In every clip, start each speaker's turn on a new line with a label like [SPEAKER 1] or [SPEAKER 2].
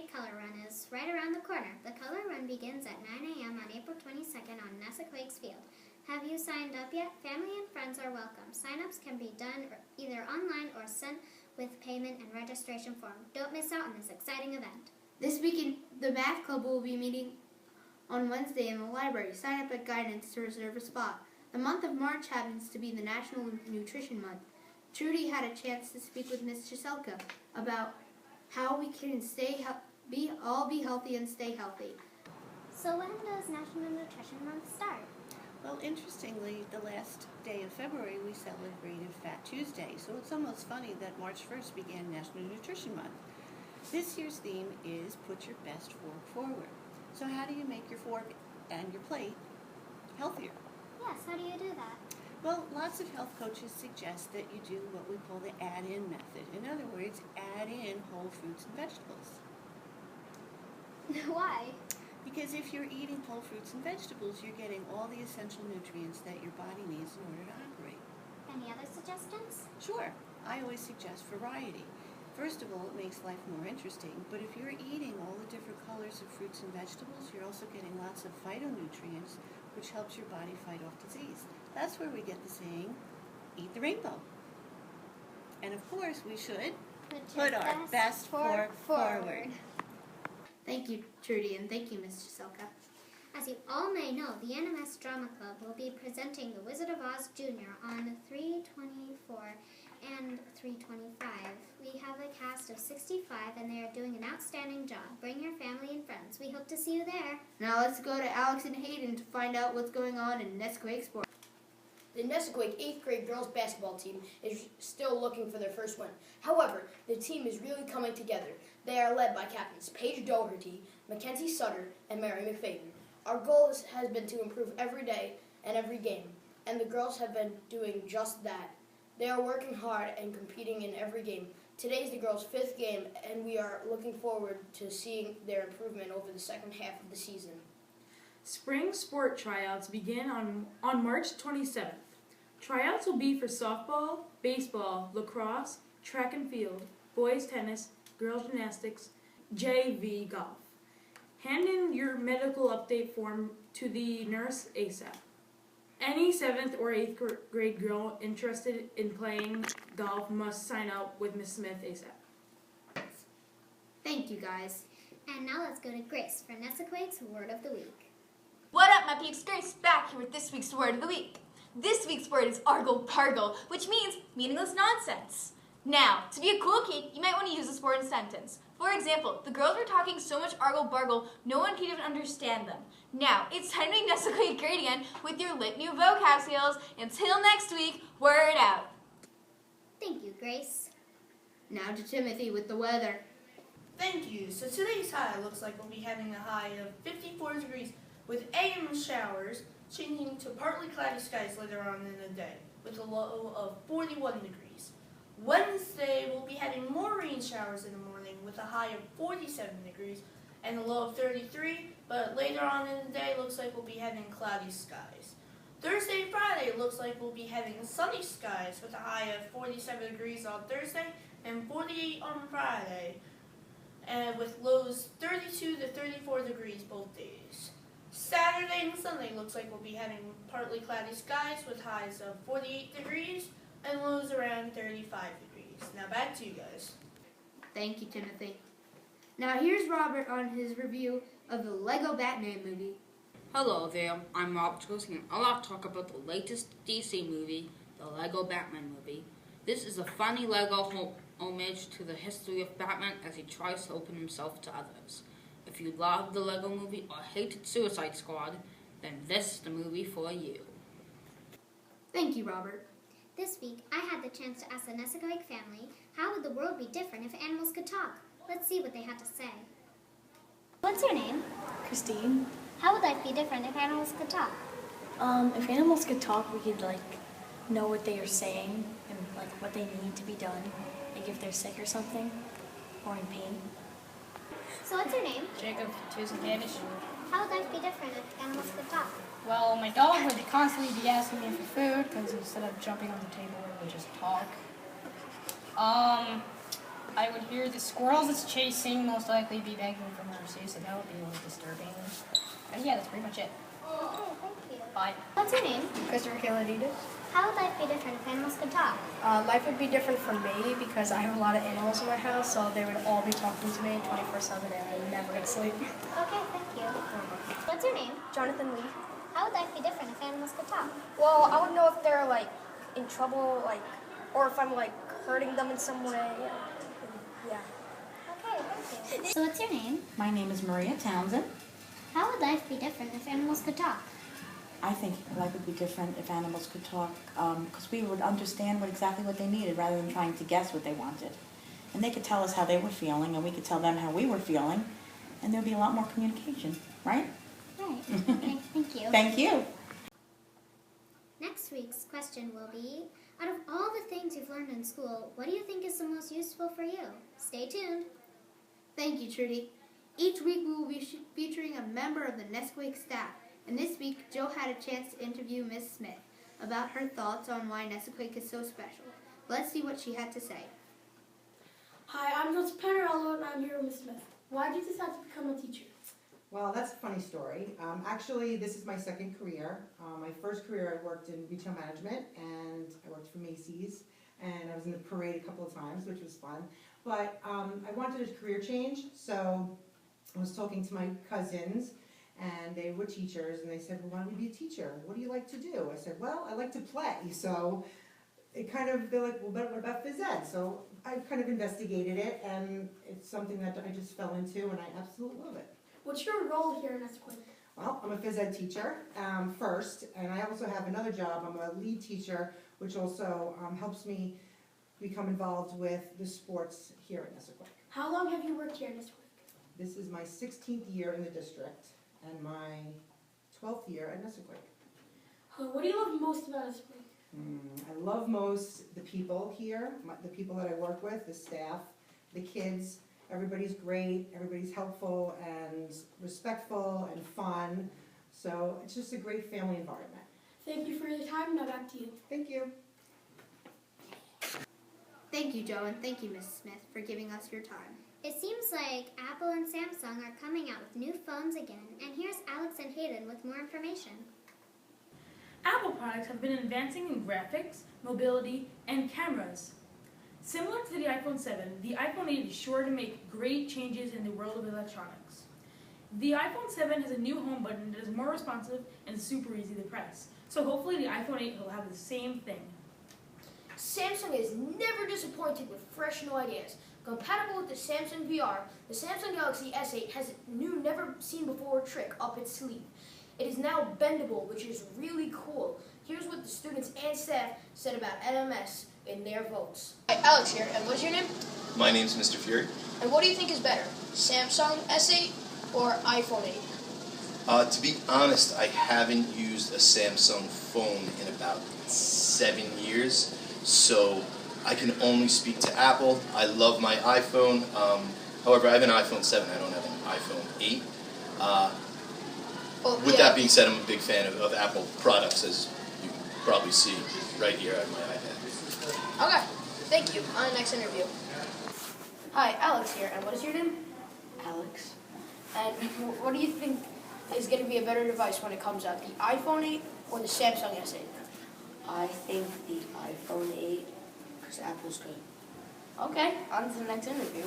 [SPEAKER 1] Nesaquake Color Run is right around the corner. The Color Run begins at 9 a.m. on April 22nd on Nesaquake's field. Have you signed up yet? Family and friends are welcome. Sign-ups can be done either online or sent with payment and registration form. Don't miss out on this exciting event.
[SPEAKER 2] This weekend, the Math Club will be meeting on Wednesday in the library. Sign up at Guidance to reserve a spot. The month of March happens to be the National Nutrition Month. Trudy had a chance to speak with Ms. Giselka about how we can all be healthy and stay healthy.
[SPEAKER 1] So when does National Nutrition Month start?
[SPEAKER 3] Well, interestingly, the last day of February we celebrated Fat Tuesday, so it's almost funny that March 1st began National Nutrition Month. This year's theme is Put Your Best Fork Forward. So how do you make your fork and your plate healthier?
[SPEAKER 1] Yes, how do you do that?
[SPEAKER 3] Well, lots of health coaches suggest that you do what we call the add-in method. In other words, add in whole fruits and vegetables.
[SPEAKER 1] Why?
[SPEAKER 3] Because if you're eating whole fruits and vegetables, you're getting all the essential nutrients that your body needs in order to operate.
[SPEAKER 1] Any other suggestions?
[SPEAKER 3] Sure. I always suggest variety. First of all, it makes life more interesting, but if you're eating all the different colors of fruits and vegetables, you're also getting lots of phytonutrients, which helps your body fight off disease. That's where we get the saying, eat the rainbow. And of course, we should put our best fork forward.
[SPEAKER 2] Thank you, Trudy, and thank you, Ms. Giselka.
[SPEAKER 1] As you all may know, the NMS Drama Club will be presenting The Wizard of Oz Jr. on 3/24 and 3/25. We have a cast of 65 and they are doing an outstanding job. Bring your family and friends. We hope to see you there.
[SPEAKER 2] Now let's go to Alex and Hayden to find out what's going on in Nesaquake sports.
[SPEAKER 4] The Nesaquake 8th grade girls basketball team is still looking for their first win. However, the team is really coming together. They are led by captains Paige Doherty, Mackenzie Sutter, and Mary McFadden. Our goal has been to improve every day and every game, and the girls have been doing just that. They are working hard and competing in every game. Today is the girls' 5th game, and we are looking forward to seeing their improvement over the second half of the season.
[SPEAKER 5] Spring sport tryouts begin on March 27th. Tryouts will be for softball, baseball, lacrosse, track and field, boys tennis, girls gymnastics, JV golf. Hand in your medical update form to the nurse ASAP. Any 7th or 8th grade girl interested in playing golf must sign up with Miss Smith ASAP.
[SPEAKER 2] Thank you, guys.
[SPEAKER 1] And now let's go to Grace for Nesaquake's Word of the Week.
[SPEAKER 6] What up, my peeps? Grace back here with this week's Word of the Week. This week's word is argle-pargle, which means meaningless nonsense. Now, to be a cool kid, you might want to use this word in a sentence. For example, the girls were talking so much argle-bargle, no one could even understand them. Now, it's time to make Nesaquake great again with your lit new vocab skills. Until next week, word out.
[SPEAKER 1] Thank you, Grace.
[SPEAKER 2] Now to Timothy with the weather.
[SPEAKER 7] Thank you. So today's high looks like we'll be having a high of 54 degrees with AM showers, changing to partly cloudy skies later on in the day with a low of 41 degrees. Wednesday, we'll be having more rain showers in the morning with a high of 47 degrees and a low of 33, but later on in the day, looks like we'll be having cloudy skies. Thursday and Friday, looks like we'll be having sunny skies with a high of 47 degrees on Thursday and 48 on Friday, and with lows 32 to 34 degrees both days. Saturday and Sunday looks like we'll be having partly cloudy skies with highs of 48 degrees and lows around 35 degrees. Now back to you guys.
[SPEAKER 2] Thank you, Timothy. Now here's Robert on his review of the Lego Batman movie.
[SPEAKER 8] Hello there, I'm Robert Josie, and I'd like to talk about the latest DC movie, the Lego Batman movie. This is a funny Lego homage to the history of Batman as he tries to open himself to others. If you love the Lego movie or hated Suicide Squad, then this is the movie for you.
[SPEAKER 2] Thank you, Robert.
[SPEAKER 1] This week, I had the chance to ask the Nesaquake family, how would the world be different if animals could talk? Let's see what they had to say. What's your name?
[SPEAKER 9] Christine.
[SPEAKER 1] How would life be different if animals could talk?
[SPEAKER 9] If animals could talk, we could know what they are saying and what they need to be done, like if they're sick or something, or in pain.
[SPEAKER 1] So what's your name?
[SPEAKER 10] Jacob Tusenkavish.
[SPEAKER 1] How would life be different if animals could talk?
[SPEAKER 10] Well, my dog would constantly be asking me for food because instead of jumping on the table, it would just talk. I would hear the squirrels it's chasing most likely be begging for mercy, so that would be a little disturbing. And yeah, that's pretty much it.
[SPEAKER 1] Okay, thank you.
[SPEAKER 10] Bye.
[SPEAKER 1] What's your name?
[SPEAKER 11] Christopher Kiladidas.
[SPEAKER 1] How would life be different if animals could talk?
[SPEAKER 11] Life would be different for me because I have a lot of animals in my house, so they would all be talking to me 24/7 and I would never get to sleep.
[SPEAKER 1] Okay, thank you. What's your name?
[SPEAKER 11] Jonathan Lee.
[SPEAKER 1] How would life be different if animals could talk?
[SPEAKER 11] Well, I would know if they're like in trouble, like, or if I'm like hurting them in some way. Yeah.
[SPEAKER 1] Okay, thank you. So what's your name?
[SPEAKER 12] My name is Maria Townsend.
[SPEAKER 1] How would life be different if animals could talk?
[SPEAKER 12] I think life would be different if animals could talk because we would understand exactly what they needed rather than trying to guess what they wanted. And they could tell us how they were feeling and we could tell them how we were feeling and there would be a lot more communication, right?
[SPEAKER 1] Right. Okay, thank you.
[SPEAKER 12] Thank you.
[SPEAKER 1] Next week's question will be, out of all the things you've learned in school, what do you think is the most useful for you? Stay tuned.
[SPEAKER 2] Thank you, Trudy. Each week we will be featuring a member of the Nesaquake staff. And this week, Joe had a chance to interview Miss Smith about her thoughts on why Nesaquake is so special. Let's see what she had to say.
[SPEAKER 13] Hi, I'm Joseph Panarello and I'm here with Miss Smith. Why did you decide to become a teacher?
[SPEAKER 14] Well, that's a funny story. Actually, this is my second career. My first career I worked in retail management and I worked for Macy's and I was in the parade a couple of times, which was fun. But I wanted a career change, so I was talking to my cousins and they were teachers and they said, well, why don't you be a teacher? What do you like to do? I said, well, I like to play. So they're like, well, what about phys ed? So I kind of investigated it and it's something that I just fell into and I absolutely love it.
[SPEAKER 13] What's your role here in Nesaquake?
[SPEAKER 14] Well, I'm a phys ed teacher first, and I also have another job. I'm a lead teacher, which also helps me become involved with the sports here at Nesaquake.
[SPEAKER 13] How long have you worked here in Nesaquake?
[SPEAKER 14] This is my 16th year in the district and my 12th year at Nesaquake.
[SPEAKER 13] What do you love most about Nesaquake?
[SPEAKER 14] I love most the people here, the people that I work with, the staff, the kids. Everybody's great, everybody's helpful and respectful and fun. So it's just a great family environment.
[SPEAKER 13] Thank you for your time. Now back to you.
[SPEAKER 14] Thank you.
[SPEAKER 2] Thank you, Joe, and thank you, Miss Smith, for giving us your time.
[SPEAKER 1] It seems like Apple and Samsung are coming out with new phones again, and here's Alex and Hayden with more information.
[SPEAKER 5] Apple products have been advancing in graphics, mobility, and cameras. Similar to the iPhone 7, the iPhone 8 is sure to make great changes in the world of electronics. The iPhone 7 has a new home button that is more responsive and super easy to press. So hopefully the iPhone 8 will have the same thing.
[SPEAKER 4] Samsung is never disappointed with fresh new ideas. Compatible with the Samsung VR, the Samsung Galaxy S8 has a new never-seen-before trick up its sleeve. It is now bendable, which is really cool. Here's what the students and staff said about NMS in their votes. Hi, Alex here, and what's your name?
[SPEAKER 15] My name's Mr. Fury.
[SPEAKER 4] And what do you think is better, Samsung S8 or iPhone 8?
[SPEAKER 15] To be honest, I haven't used a Samsung phone in about 7 years, so I can only speak to Apple. I love my iPhone. However, I have an iPhone 7. I don't have an iPhone 8. With that being said, I'm a big fan of Apple products, as you can probably see right here on my iPad.
[SPEAKER 4] Okay, thank you. On the next interview. Hi, Alex here, and what is your name?
[SPEAKER 11] Alex.
[SPEAKER 4] And what do you think is going to be a better device when it comes out, the iPhone 8 or the Samsung S8?
[SPEAKER 11] I think the iPhone 8, because Apple's good.
[SPEAKER 4] Okay, on to the next interview.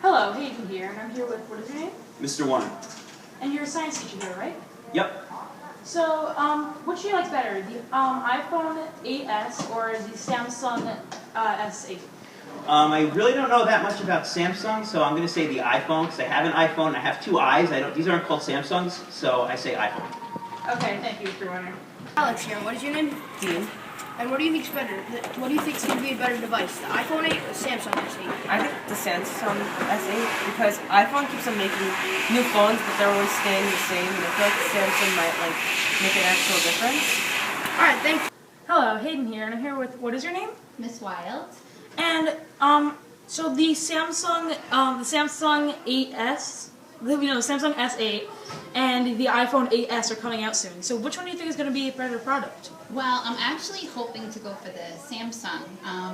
[SPEAKER 5] Hello, Hayden here, and I'm here with, what is your name?
[SPEAKER 16] Mr. Warren.
[SPEAKER 5] And you're a science teacher here, right?
[SPEAKER 16] Yep.
[SPEAKER 5] So, which do you like better, the iPhone 8s or the Samsung S8?
[SPEAKER 16] I really don't know that much about Samsung, so I'm going to say the iPhone, because I have an iPhone and I have two eyes. These aren't called Samsungs, so I say iPhone.
[SPEAKER 5] Okay, thank you, Mr. Warner.
[SPEAKER 4] Alex here, what is your name?
[SPEAKER 11] Dean.
[SPEAKER 4] And what do you think's better? What do you think's going to be a better device, the iPhone 8 or the Samsung S8?
[SPEAKER 11] I think the Samsung S8, because iPhone keeps on making new phones, but they're always staying the same. And I feel like Samsung might make an actual difference.
[SPEAKER 4] All right, thanks.
[SPEAKER 5] Hello, Hayden here, and I'm here with, what is your name?
[SPEAKER 17] Miss Wild.
[SPEAKER 5] And so the Samsung 8s, Samsung S8 and the iPhone 8s are coming out soon. So which one do you think is going to be a better product?
[SPEAKER 17] Well, I'm actually hoping to go for the Samsung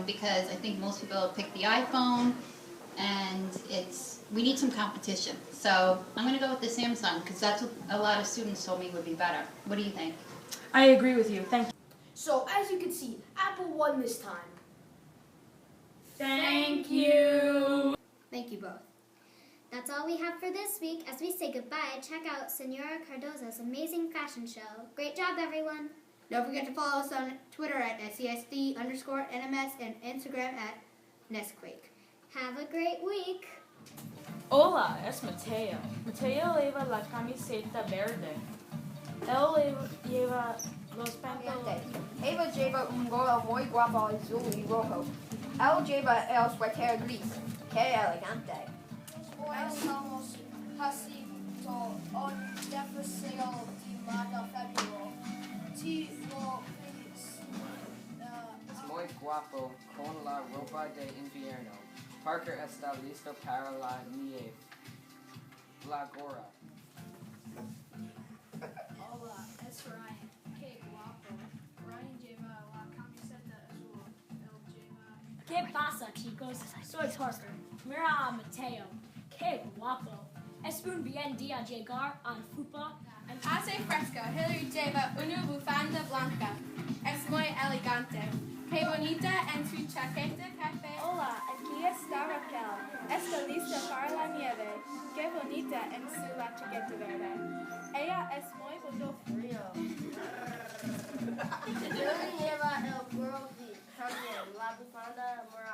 [SPEAKER 17] because I think most people pick the iPhone, and we need some competition. So I'm going to go with the Samsung because that's what a lot of students told me would be better. What do you think?
[SPEAKER 5] I agree with you. Thank you.
[SPEAKER 4] So as you can see, Apple won this time.
[SPEAKER 5] Thank you.
[SPEAKER 2] Thank you both.
[SPEAKER 1] That's all we have for this week. As we say goodbye, check out Senora Cardozo's amazing fashion show. Great job, everyone.
[SPEAKER 2] Don't forget to follow us on Twitter at SESD_NMS and Instagram at Nesaquake.
[SPEAKER 1] Have a great week.
[SPEAKER 5] Hola, es Mateo. Mateo lleva la camiseta verde. Él lleva los pantalones.
[SPEAKER 18] Eva lleva un gorro muy guapo azul y rojo. Él lleva el suéter gris. ¡Qué elegante!
[SPEAKER 19] Hoy estamos haciendo un desafío de moda febrero.
[SPEAKER 20] Es muy guapo con la ropa de invierno. Parker está listo para la nieve. La gorra.
[SPEAKER 19] Hola, es Ryan. Qué guapo. Ryan lleva la camiseta azul. Él lleva...
[SPEAKER 21] ¿Qué pasa, chicos? Soy Parker. Mira a Mateo. Qué guapo. Es un bien día llegar al fútbol.
[SPEAKER 22] Hace fresco. Hillary lleva una bufanda blanca. Es muy elegante. Qué bonita en su chaqueta café.
[SPEAKER 23] Hola, aquí está Raquel. Está lista para la nieve. Qué bonita en su chaqueta verde. Ella es muy frío.
[SPEAKER 19] Hillary lleva el gorro de también la bufanda morada.